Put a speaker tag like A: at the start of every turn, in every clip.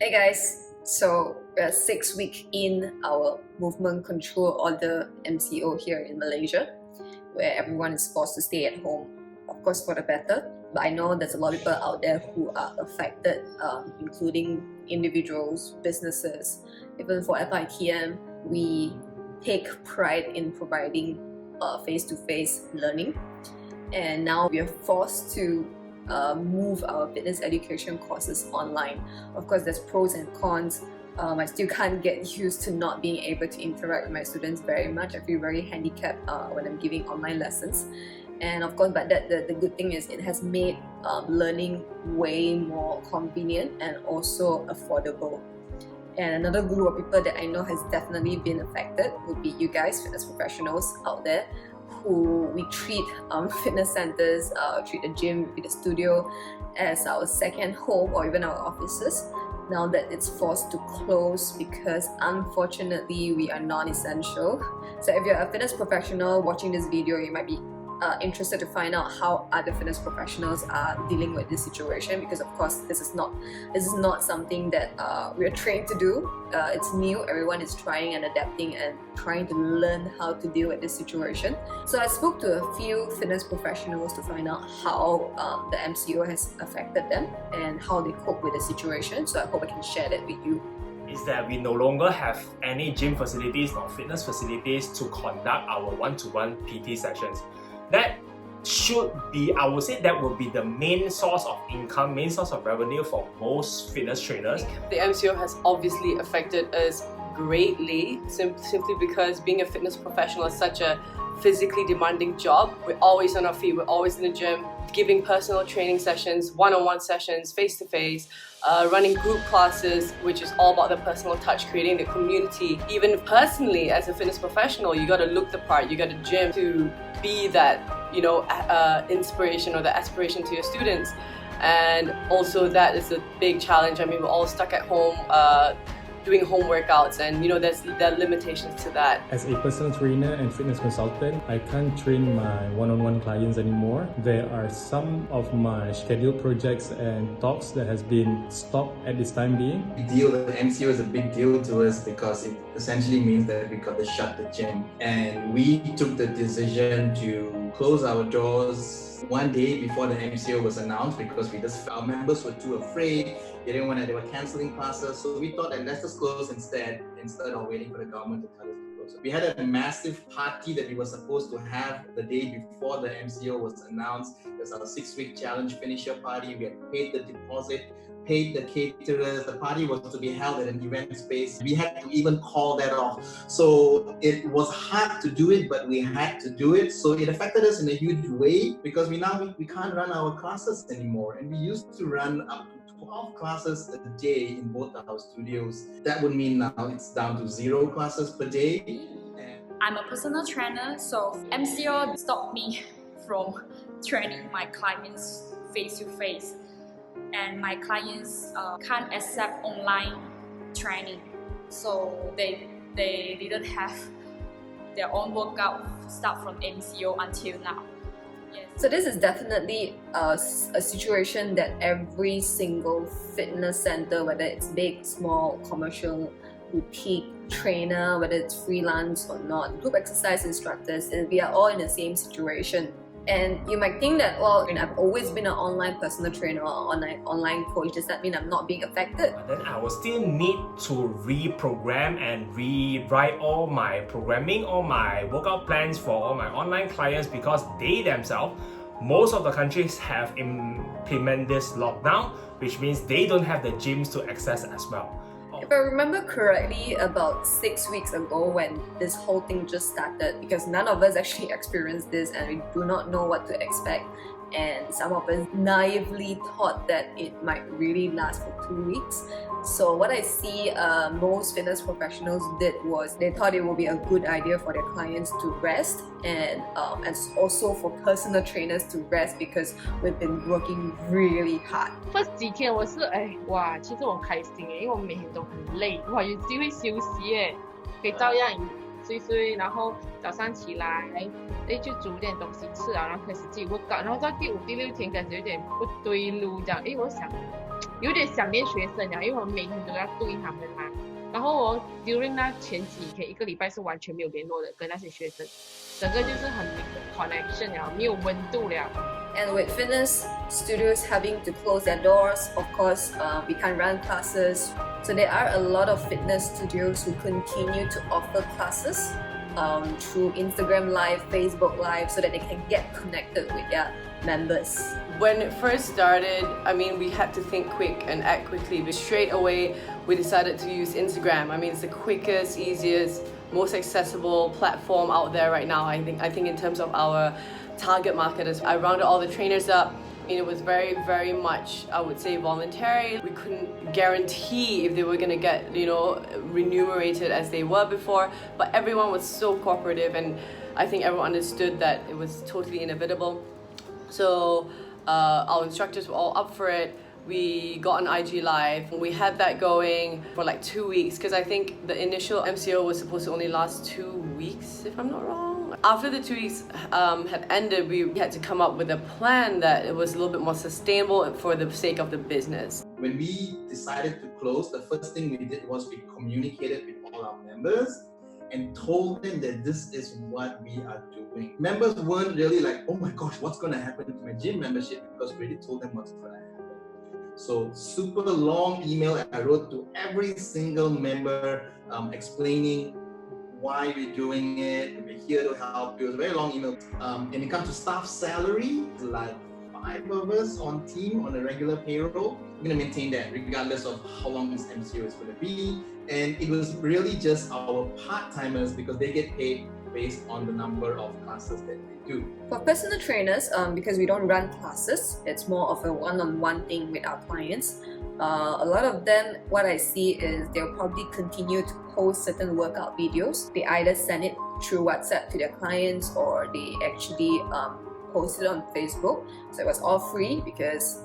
A: Hey guys, so we're 6 weeks in our movement control order MCO here in Malaysia, where everyone is forced to stay at home, of course for the better. But I know there's a lot of people out there who are affected, including individuals, businesses. Even for FITM, we take pride in providing face-to-face learning, and now we are forced to move our fitness education courses online. Of course, there's pros and cons. I still can't get used to not being able to interact with my students very much. I feel very handicapped when I'm giving online lessons. And of course, but the good thing is it has made learning way more convenient and also affordable. And another group of people that I know has definitely been affected would be you guys, fitness professionals out there, who we treat fitness centers, treat the gym, treat the studio as our second home or even our offices. Now that it's forced to close because unfortunately we are non-essential. So if you're a fitness professional watching this video, you might be interested to find out how other fitness professionals are dealing with this situation, because of course this is not something that we're trained to do. It's new. Everyone is trying and adapting and trying to learn how to deal with this situation. So I spoke to a few fitness professionals to find out how the MCO has affected them and how they cope with the situation. So I hope I can share that with you.
B: Is that we no longer have any gym facilities or fitness facilities to conduct our one-to-one PT sessions. That should be, I would say that would be the main source of income, main source of revenue for most fitness trainers.
C: The MCO has obviously affected us greatly, simply because being a fitness professional is such a physically demanding job. We're always on our feet, we're always in the gym, giving personal training sessions, one-on-one sessions, face-to-face, running group classes, which is all about the personal touch, creating the community. Even personally, as a fitness professional, you gotta look the part, you gotta gym to be that, inspiration or the aspiration to your students. And also that is a big challenge. I mean, we're all stuck at home, doing home workouts, and there are limitations to that.
D: As a personal trainer and fitness consultant, I can't train my one-on-one clients anymore. There are some of my scheduled projects and talks that has been stopped at this time being.
E: The MCO is a big deal to us because it essentially means that we got to shut the gym. And we took the decision to close our doors one day before the MCO was announced, because our members were too afraid. They were cancelling classes, so we thought that let's just close instead of waiting for the government to tell us to close. We had a massive party that we were supposed to have the day before the MCO was announced. It was our 6-week challenge finisher party. We had paid the deposit, paid the caterers. The party was to be held at an event space. We had to even call that off. So it was hard to do it, but we had to do it. So it affected us in a huge way, because we can't run our classes anymore. And we used to run up to 12 classes a day in both our studios. That would mean now it's down to 0 classes per day.
F: I'm a personal trainer, so MCO stopped me from training my clients face-to-face. And my clients can't accept online training, so they didn't have their own workout start from MCO until now. Yes.
A: So this is definitely a situation that every single fitness center, whether it's big, small, commercial, boutique, trainer, whether it's freelance or not, group exercise instructors, and we are all in the same situation. And you might think that, well, I've always been an online personal trainer or online coach. Does that mean I'm not being affected?
B: But then I will still need to reprogram and rewrite all my programming, all my workout plans for all my online clients, because they themselves, most of the countries have implemented this lockdown, which means they don't have the gyms to access as well.
A: If I remember correctly, about 6 weeks ago when this whole thing just started, because none of us actually experienced this and we do not know what to expect, and some of us naively thought that it might really last for 2 weeks. So what I see most fitness professionals did was they thought it would be a good idea for their clients to rest, and also for personal trainers to rest, because we've been working really hard.
G: First 几天我是其实我很开心因为我每天都很累，有机会休息可以照样睡睡，然后早上起来，就煮点东西吃啊，然后开始自己 workout， 然后到第5、第6天感觉有点不对路，这样，我想有点想念学生啊，因为我每天都要对他们嘛。然后我 during 那前几天1个礼拜是完全没有联络的，跟那些学生，整个就是很没有 connection 了，没有温度了。
A: And with fitness studios having to close their doors, of course, we can't run classes. So there are a lot of fitness studios who continue to offer classes through Instagram Live, Facebook Live, so that they can get connected with their members.
C: When it first started, I mean, we had to think quick and act quickly, but straight away we decided to use Instagram. I mean, it's the quickest, easiest, most accessible platform out there right now. I think in terms of our target market, I rounded all the trainers up. I mean, it was very, very much, I would say, voluntary. We couldn't guarantee if they were going to get, remunerated as they were before, but everyone was so cooperative, and I think everyone understood that it was totally inevitable. So our instructors were all up for it. We got on IG Live. We had that going for like 2 weeks, because I think the initial MCO was supposed to only last 2 weeks, if I'm not wrong. After the 2 weeks had ended, we had to come up with a plan that it was a little bit more sustainable for the sake of the business.
E: When we decided to close, the first thing we did was we communicated with all our members and told them that this is what we are doing. Members weren't really like, oh my gosh, what's going to happen to my gym membership? Because we already told them what's going to happen. So super long email I wrote to every single member explaining why we're doing it. We're here to help. It was a very long email. When it comes to staff salary, like 5 of us on team on a regular payroll. We're going to maintain that regardless of how long this MCO is going to be. And it was really just our part-timers, because they get paid based on the number of classes that they do.
A: For personal trainers, because we don't run classes, it's more of a one-on-one thing with our clients. A lot of them, what I see is they'll probably continue to post certain workout videos. They either send it through WhatsApp to their clients, or they actually post it on Facebook. So it was all free, because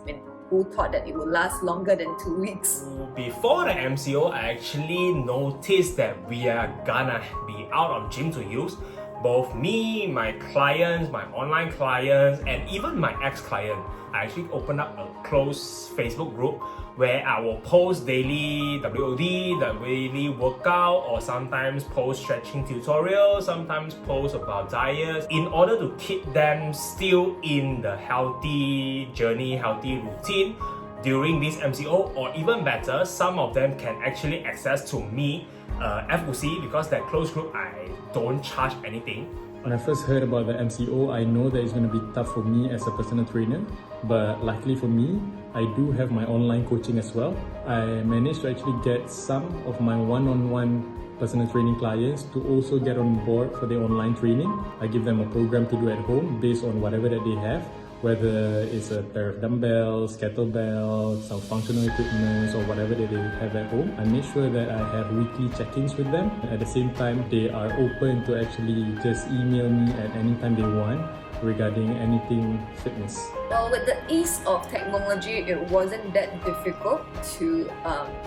A: who thought that it would last longer than 2 weeks?
B: Before the MCO, I actually noticed that we are gonna be out of gym to use. Both me, my clients, my online clients, and even my ex-client, I actually opened up a closed Facebook group where I will post daily WOD, the daily workout, or sometimes post stretching tutorials, sometimes post about diets, in order to keep them still in the healthy journey, healthy routine during this MCO, or even better, some of them can actually access to me, FOC, because that closed group I don't charge anything.
D: When I first heard about the MCO, I know that it's going to be tough for me as a personal trainer, but luckily for me, I do have my online coaching as well. I managed to actually get some of my one-on-one personal training clients to also get on board for the online training. I give them a program to do at home based on whatever that they have, whether it's a pair of dumbbells, kettlebells, some functional equipment, or whatever that they have at home. I make sure that I have weekly check-ins with them. At the same time, they are open to actually just email me at any time they want regarding anything fitness.
A: Well, with the ease of technology, it wasn't that difficult to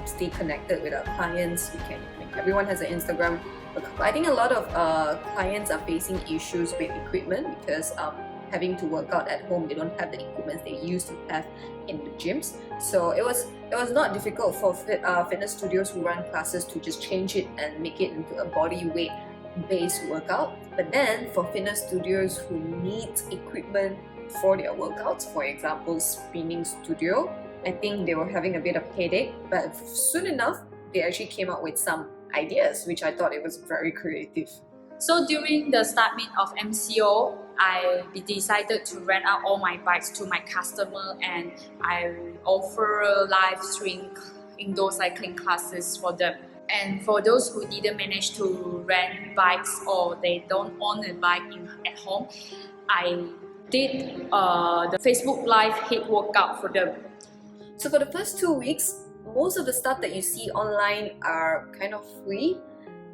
A: stay connected with our clients. Everyone has an Instagram. I think a lot of clients are facing issues with equipment, because having to work out at home, they don't have the equipment they used to have in the gyms. So it was not difficult for fitness studios who run classes to just change it and make it into a body weight based workout. But then for fitness studios who need equipment for their workouts, for example spinning studio, I think they were having a bit of headache, but soon enough they actually came up with some ideas, which I thought it was very creative.
F: So during the start of MCO, I decided to rent out all my bikes to my customer, and I offer live stream indoor cycling classes for them. And for those who didn't manage to rent bikes, or they don't own a bike at home, I did the Facebook Live HIIT workout for them.
A: So for the first 2 weeks, most of the stuff that you see online are kind of free.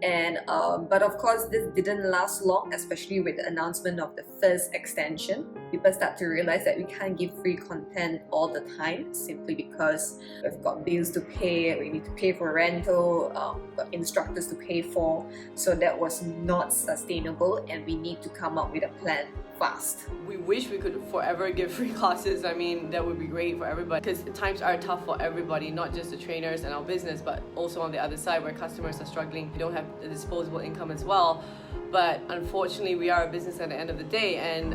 A: And but of course, this didn't last long, especially with the announcement of the first extension. People start to realize that we can't give free content all the time, simply because we've got bills to pay, we need to pay for rental, we've got instructors to pay for. So that was not sustainable, and we need to come up with a plan fast.
C: We wish we could forever give free classes. I mean, that would be great for everybody, because times are tough for everybody, not just the trainers and our business, but also on the other side where customers are struggling. We don't have the disposable income as well. But unfortunately, we are a business at the end of the day, and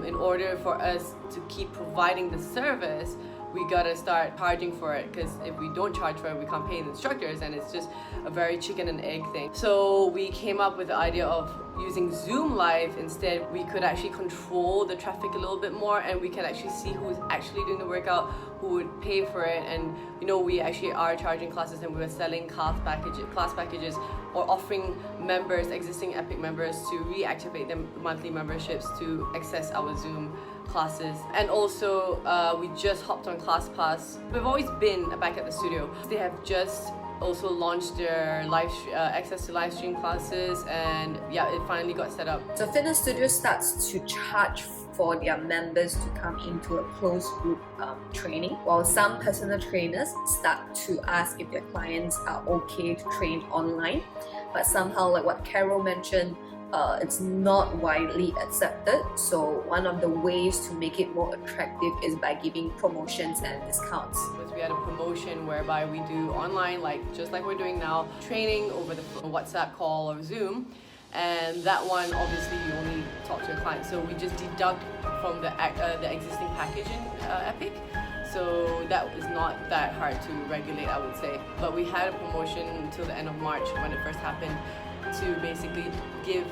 C: in order for us to keep providing the service, we gotta start charging for it, because if we don't charge for it, we can't pay the instructors, and it's just a very chicken and egg thing. So we came up with the idea of using Zoom Live instead. We could actually control the traffic a little bit more, and we can actually see who's actually doing the workout, who would pay for it. And you know, we actually are charging classes, and we're selling class packages, or offering members, existing Epic members, to reactivate their monthly memberships to access our Zoom classes. And also we just hopped on ClassPass. We've always been back at the studio. They have just also launched their access to live stream classes, and yeah, it finally got set up.
A: So Fitness Studio starts to charge for their members to come into a closed group training, while some personal trainers start to ask if their clients are okay to train online. But somehow, like what Carol mentioned, it's not widely accepted. So one of the ways to make it more attractive is by giving promotions and discounts.
C: We had a promotion whereby we do online, just like we're doing now, training over the WhatsApp call or Zoom. And that one, obviously, you only talk to a client. So we just deduct from the existing package in Epic. So that is not that hard to regulate, I would say. But we had a promotion until the end of March when it first happened, to basically give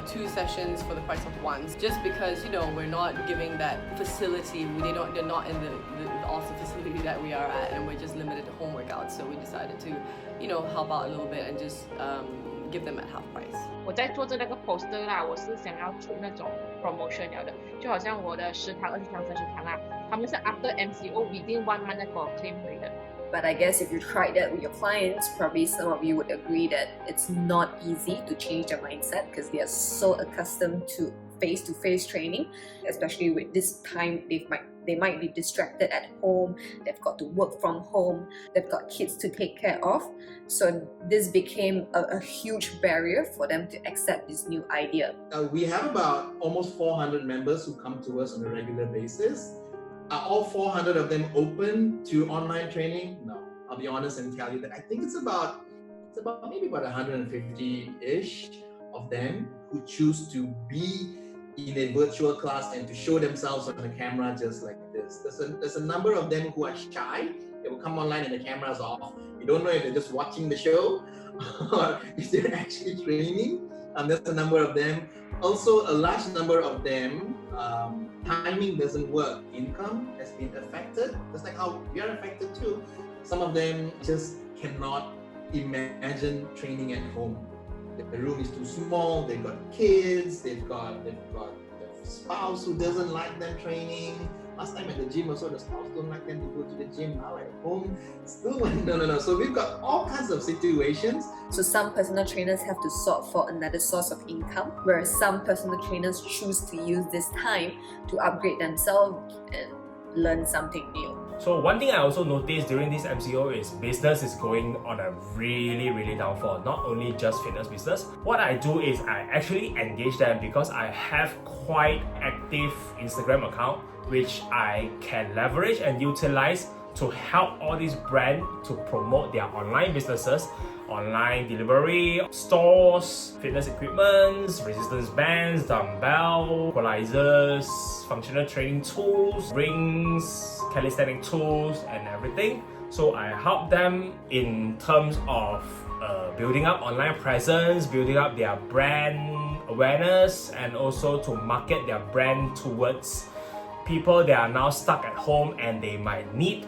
C: two sessions for the price of one, just because, you know, we're not giving that facility. They're not in the awesome facility that we are at, and we're just limited to home workouts. So we decided to, you know, help out a little bit and just give them at half price.
G: 我在做这个 poster 啦，我是想要出那种 promotion 了的，就好像我的食堂24堂食堂啦，他们是 after MCO within 1 month 那个 claim 回的。
A: But I guess if you tried that with your clients, probably some of you would agree that it's not easy to change their mindset, because they are so accustomed to face-to-face training, especially with this time. They might be distracted at home, they've got to work from home, they've got kids to take care of. So this became a huge barrier for them to accept this new idea.
E: We have about almost 400 members who come to us on a regular basis. Are all 400 of them open to online training? No. I'll be honest and tell you that I think it's about maybe about 150-ish of them who choose to be in a virtual class and to show themselves on the camera just like this. There's a number of them who are shy. They will come online and the camera's off. You don't know if they're just watching the show or if they're actually training. There's a number of them. Also, a large number of them, timing doesn't work. Income has been affected, just like how we are affected too. Some of them just cannot imagine training at home. The room is too small, they've got kids, they've got the spouse who doesn't like them training. Last time at the gym also, the spouse don't like them to go to the gym. Now at home, still no. So we've got all kinds of situations.
A: So some personal trainers have to sort for another source of income, whereas some personal trainers choose to use this time to upgrade themselves and learn something new.
B: So one thing I also noticed during this MCO is business is going on a really downfall, not only just fitness business. What I do is I actually engage them, because I have quite active Instagram account which I can leverage and utilize to help all these brands to promote their online businesses, online delivery, stores, fitness equipments, resistance bands, dumbbell, equalizers, functional training tools, rings, calisthenic tools, and everything. So I help them in terms of building up online presence, building up their brand awareness, and also to market their brand towards people that are now stuck at home and they might need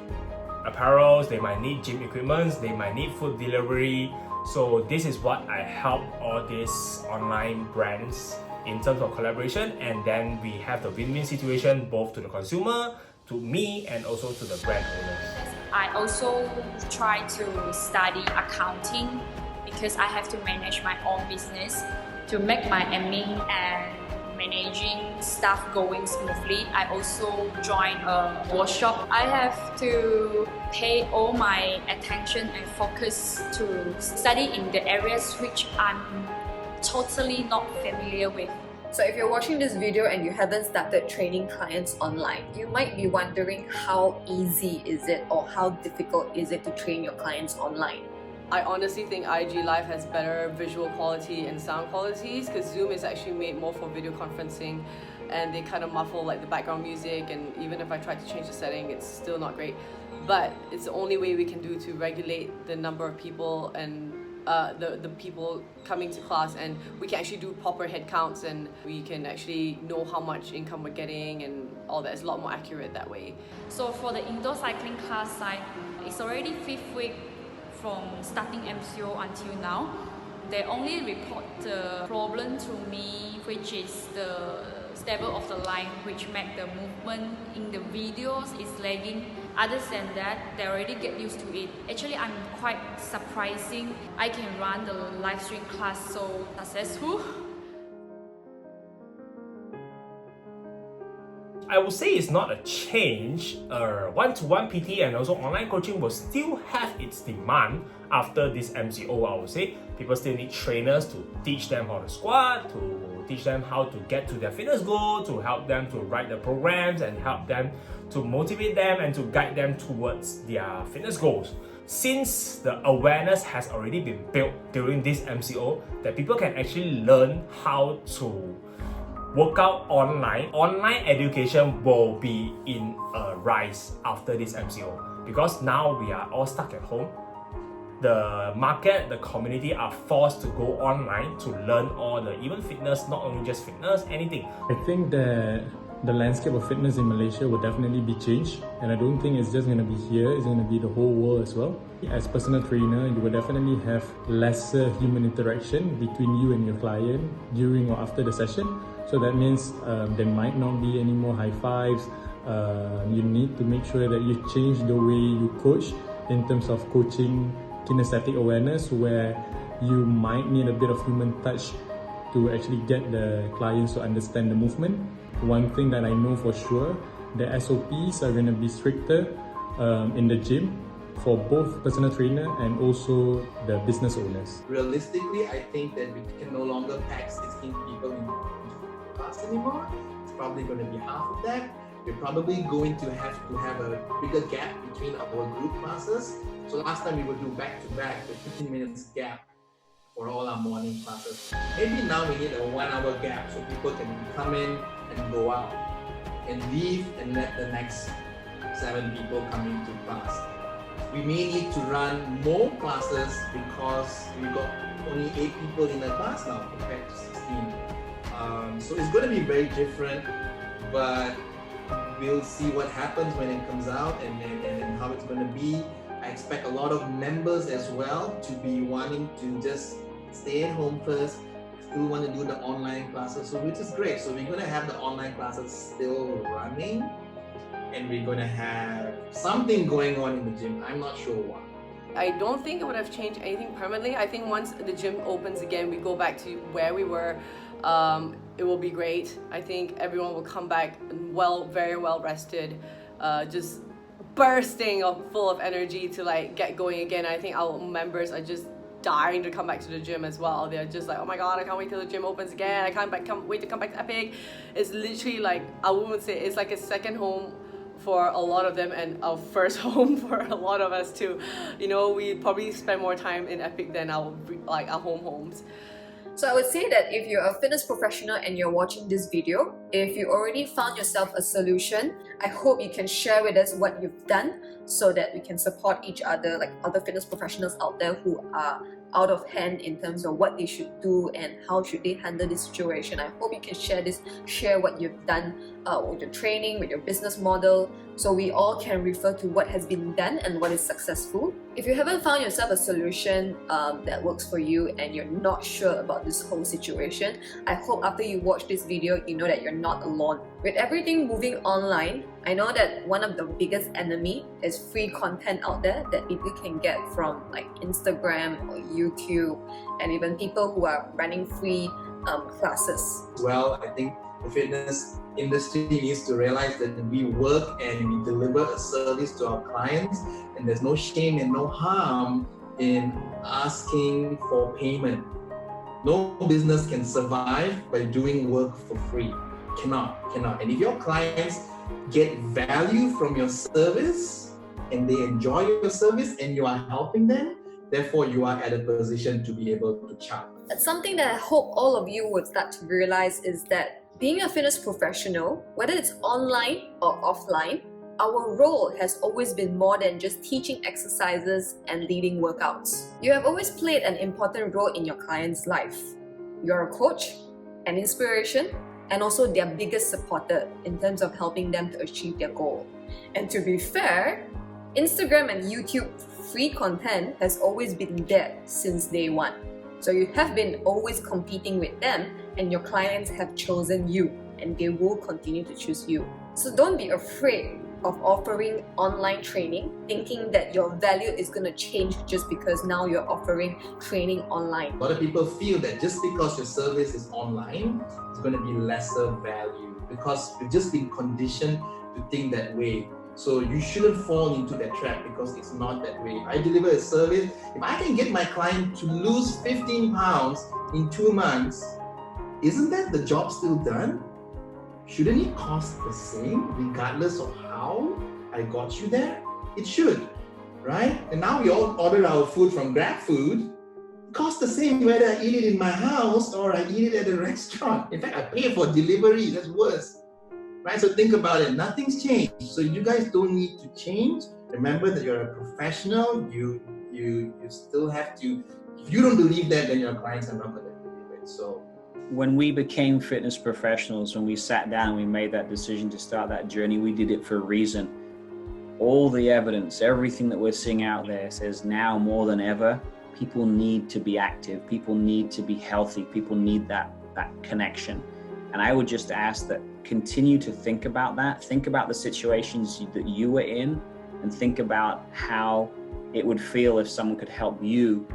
B: apparels, they might need gym equipments, they might need food delivery. So this is what I help all these online brands in terms of collaboration, and then we have the win-win situation both to the consumer, to me, and also to the brand owners.
F: I also try to study accounting because I have to manage my own business to make my admin and managing staff going smoothly. I also joined a workshop. I have to pay all my attention and focus to study in the areas which I'm totally not familiar with.
A: So if you're watching this video and you haven't started training clients online, you might be wondering how easy is it or how difficult is it to train your clients online?
C: I honestly think IG Live has better visual quality and sound qualities because Zoom is actually made more for video conferencing and they kind of muffle like the background music, and even if I try to change the setting, it's still not great. But it's the only way we can do to regulate the number of people and the people coming to class, and we can actually do proper head counts and we can actually know how much income we're getting and all that. It's a lot more accurate that way.
F: So for the indoor cycling class side, it's already 5th week from starting MCO until now. They only report the problem to me, which is the stable of the line, which make the movement in the videos is lagging. Other than that, they already get used to it. Actually, I'm quite surprising I can run the live stream class so successful.
B: I would say it's not a change. One-to-one PT and also online coaching will still have its demand after this MCO, I would say. People still need trainers to teach them how to squat, to teach them how to get to their fitness goal, to help them to write the programs and help them to motivate them and to guide them towards their fitness goals. Since the awareness has already been built during this MCO, that people can actually learn how to workout online. Online education will be in a rise after this MCO because now we are all stuck at home. The market, the community are forced to go online to learn all the even fitness, not only just fitness, anything.
D: I think that the landscape of fitness in Malaysia will definitely be changed, and I don't think it's just going to be here, it's going to be the whole world as well. As personal trainer, you will definitely have lesser human interaction between you and your client during or after the session. So that means there might not be any more high fives. You need to make sure that you change the way you coach in terms of coaching kinesthetic awareness, where you might need a bit of human touch to actually get the clients to understand the movement. One thing that I know for sure, the SOPs are going to be stricter in the gym for both personal trainer and also the business owners.
E: Realistically, I think that we can no longer pack 16 people in class anymore. It's probably going to be half of that. We're probably going to have a bigger gap between our group classes. So last time we would do back-to-back with 15 minutes gap for all our morning classes. Maybe now we need a 1 hour gap so people can come in and go out and leave and let the next 7 people come into class. We may need to run more classes because we've got only 8 people in the class now compared to 16. So it's going to be very different, but we'll see what happens when it comes out and how it's going to be. I expect a lot of members as well to be wanting to just stay at home first, still want to do the online classes, so which is great. So we're going to have the online classes still running, and we're going to have something going on in the gym. I'm not sure what.
C: I don't think it would have changed anything permanently. I think once the gym opens again, we go back to where we were. It will be great. I think everyone will come back very well rested, just bursting full of energy to like get going again. I think our members are just dying to come back to the gym as well. They're just like, oh my god, I can't wait till the gym opens again. I can't wait to come back to Epic. It's literally like, I wouldn't say it's like a second home for a lot of them and our first home for a lot of us too. You know, we probably spend more time in Epic than our home homes.
A: So I would say that if you're a fitness professional and you're watching this video, if you already found yourself a solution, I hope you can share with us what you've done so that we can support each other, like other fitness professionals out there who are out of hand in terms of what they should do and how should they handle this situation. I hope you can share what you've done with your training, with your business model, so we all can refer to what has been done and what is successful. If you haven't found yourself a solution that works for you and you're not sure about this whole situation, I hope after you watch this video, you know that you're not alone. With everything moving online, I know that one of the biggest enemy is free content out there that people can get from like Instagram or YouTube, and even people who are running free classes.
E: Well, I think the fitness industry needs to realize that we work and we deliver a service to our clients, and there's no shame and no harm in asking for payment. No business can survive by doing work for free. Cannot. And if your clients get value from your service and they enjoy your service and you are helping them, therefore you are at a position to be able to charge.
A: That's something that I hope all of you would start to realize, is that being a fitness professional, whether it's online or offline, our role has always been more than just teaching exercises and leading workouts. You have always played an important role in your client's life. You're a coach, an inspiration, and also their biggest supporter in terms of helping them to achieve their goal. And to be fair, Instagram and YouTube free content has always been there since day one. So you have been always competing with them, and your clients have chosen you, and they will continue to choose you. So don't be afraid of offering online training, thinking that your value is going to change just because now you're offering training online.
E: A lot of people feel that just because your service is online, it's going to be lesser value, because you've just been conditioned to think that way. So you shouldn't fall into that trap, because it's not that way. If I deliver a service, if I can get my client to lose 15 pounds in 2 months, isn't that the job still done? Shouldn't it cost the same regardless of how I got you there? It should, right? And now we all order our food from GrabFood. It costs the same whether I eat it in my house or I eat it at a restaurant. In fact, I pay for delivery, that's worse. Right? So think about it, nothing's changed. So you guys don't need to change. Remember that you're a professional, you still have to, if you don't believe that, then your clients are not going to believe it. So
H: when we became fitness professionals, when we sat down and we made that decision to start that journey, we did it for a reason. All the evidence, everything that we're seeing out there says now more than ever, people need to be active, people need to be healthy, people need that connection. And I would just ask that continue to think about that, think about the situations that you were in, and think about how it would feel if someone could help you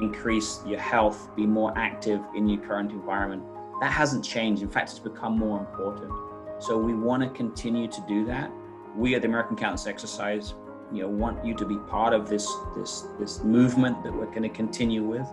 H: increase your health, be more active in your current environment. That hasn't changed. In fact, it's become more important. So we want to continue to do that. We at the American Countess Exercise, want you to be part of this movement that we're going to continue with.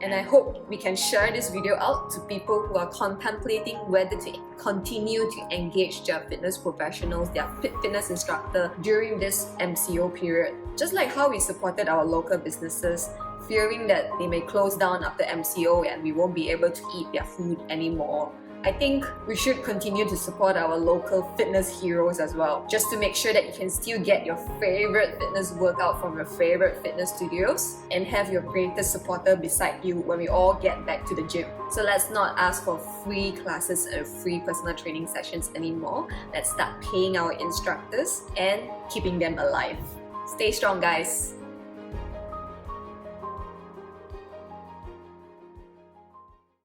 A: And I hope we can share this video out to people who are contemplating whether to continue to engage their fitness professionals, their fitness instructor during this MCO period. Just like how we supported our local businesses, fearing that they may close down after MCO and we won't be able to eat their food anymore. I think we should continue to support our local fitness heroes as well, just to make sure that you can still get your favorite fitness workout from your favorite fitness studios and have your greatest supporter beside you when we all get back to the gym. So let's not ask for free classes and free personal training sessions anymore. Let's start paying our instructors and keeping them alive. Stay strong, guys.